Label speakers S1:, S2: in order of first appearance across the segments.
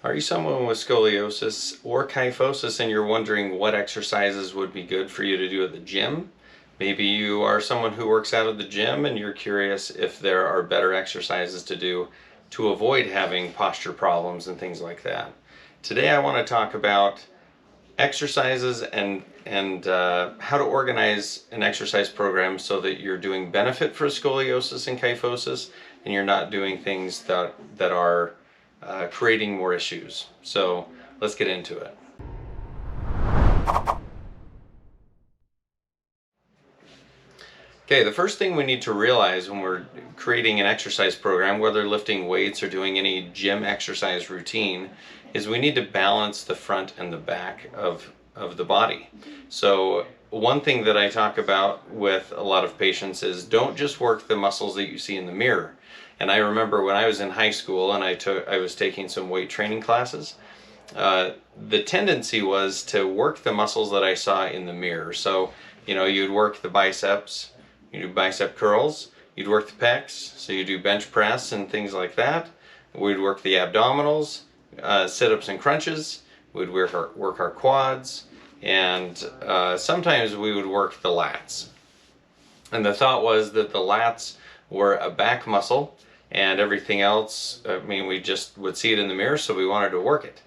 S1: Are you someone with scoliosis or kyphosis and you're wondering what exercises would be good for you to do at the gym? Maybe you are someone who works out at the gym and you're curious if there are better exercises to do to avoid having posture problems and things like that. Today I want to talk about exercises and how to organize an exercise program so that you're doing benefit for scoliosis and kyphosis and you're not doing things that are creating more issues. So let's get into it. Okay, the first thing we need to realize when we're creating an exercise program, whether lifting weights or doing any gym exercise routine, is we need to balance the front and the back of the body. So one thing that I talk about with a lot of patients is don't just work the muscles that you see in the mirror. And I remember when I was in high school and I was taking some weight training classes, the tendency was to work the muscles that I saw in the mirror. So, you'd work the biceps, you do bicep curls, you'd work the pecs, so you do bench press and things like that. We'd work the abdominals, sit-ups and crunches, we'd work our quads, and sometimes we would work the lats. And the thought was that the lats were a back muscle and everything else, we just would see it in the mirror, so we wanted to work it.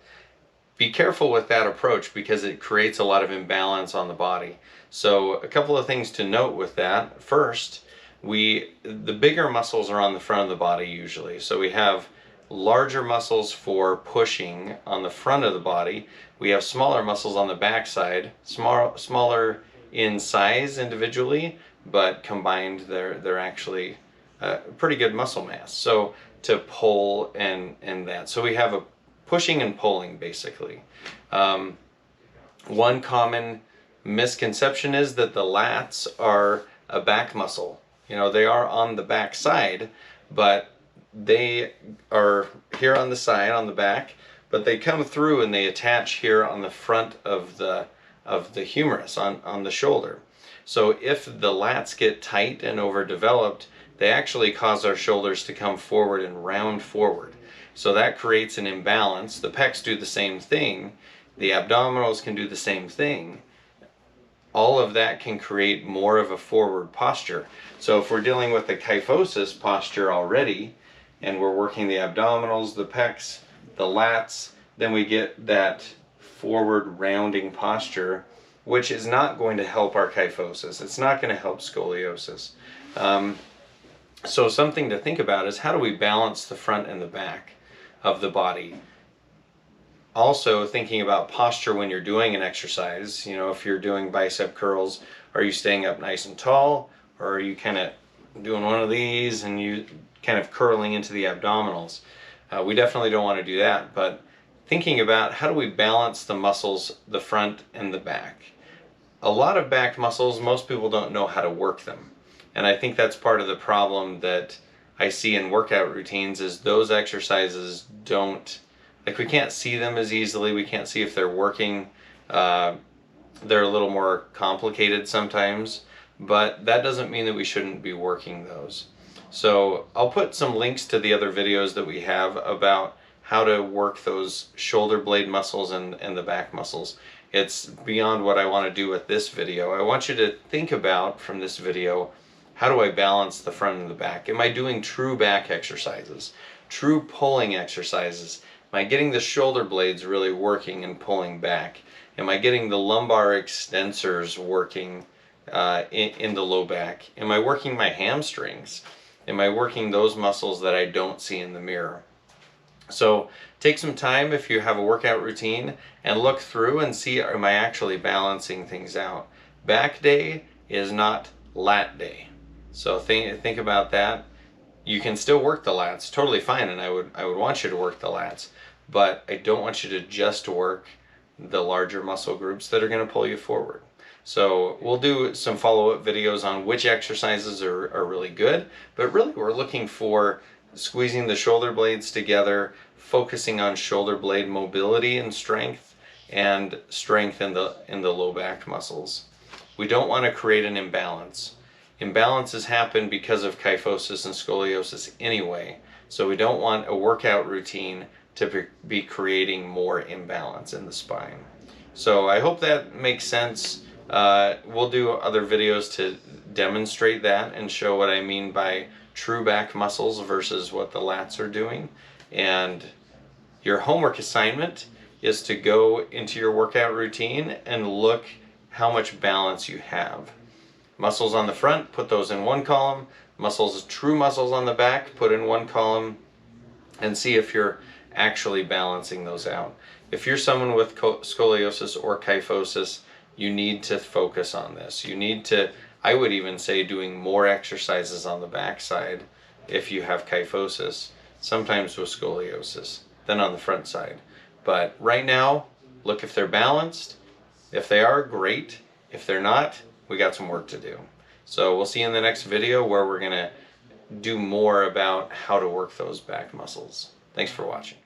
S1: Be careful with that approach because it creates a lot of imbalance on the body. So a couple of things to note with that. First, the bigger muscles are on the front of the body usually. So we have larger muscles for pushing on the front of the body. We have smaller muscles on the back side, smaller in size individually, but combined they're actually pretty good muscle mass. So to pull and that. So we have a pushing and pulling basically. One common misconception is that the lats are a back muscle. They are on the back side, but they are here on the side, on the back, but they come through and they attach here on the front of the humerus, on the shoulder. So if the lats get tight and overdeveloped, they actually cause our shoulders to come forward and round forward. So that creates an imbalance. The pecs do the same thing. The abdominals can do the same thing. All of that can create more of a forward posture. So if we're dealing with the kyphosis posture already, and we're working the abdominals, the pecs, the lats, then we get that forward rounding posture, which is not going to help our kyphosis. It's not going to help scoliosis. So something to think about is how do we balance the front and the back of the body? Also thinking about posture when you're doing an exercise. If you're doing bicep curls, are you staying up nice and tall, or are you kind of doing one of these and you kind of curling into the abdominals? We definitely don't want to do that, but thinking about how do we balance the muscles, the front and the back. A lot of back muscles, most people don't know how to work them. And I think that's part of the problem that I see in workout routines is those exercises we can't see them as easily. We can't see if they're working. They're a little more complicated sometimes, but that doesn't mean that we shouldn't be working those. So I'll put some links to the other videos that we have about how to work those shoulder blade muscles and the back muscles. It's beyond what I want to do with this video. I want you to think about from this video, how do I balance the front and the back? Am I doing true back exercises, true pulling exercises? Am I getting the shoulder blades really working and pulling back? Am I getting the lumbar extensors working in the low back? Am I working my hamstrings? Am I working those muscles that I don't see in the mirror? So take some time if you have a workout routine and look through and see, am I actually balancing things out? Back day is not lat day. So think about that. You can still work the lats, totally fine, and I would want you to work the lats, but I don't want you to just work the larger muscle groups that are going to pull you forward. So we'll do some follow-up videos on which exercises are really good, but really we're looking for squeezing the shoulder blades together, focusing on shoulder blade mobility and strength in the low back muscles. We don't want to create an imbalance. Imbalances happen because of kyphosis and scoliosis anyway, so we don't want a workout routine to be creating more imbalance in the spine. So I hope that makes sense. We'll do other videos to demonstrate that and show what I mean by true back muscles versus what the lats are doing. And your homework assignment is to go into your workout routine and look how much balance you have. Muscles on the front, put those in one column. True muscles on the back, put in one column, and see if you're actually balancing those out. If you're someone with scoliosis or kyphosis, you need to focus on this. You need to, I would even say, doing more exercises on the back side if you have kyphosis, sometimes with scoliosis, than on the front side. But right now, look if they're balanced. If they are, great. If they're not, we got some work to do. So we'll see you in the next video where we're going to do more about how to work those back muscles. Thanks for watching.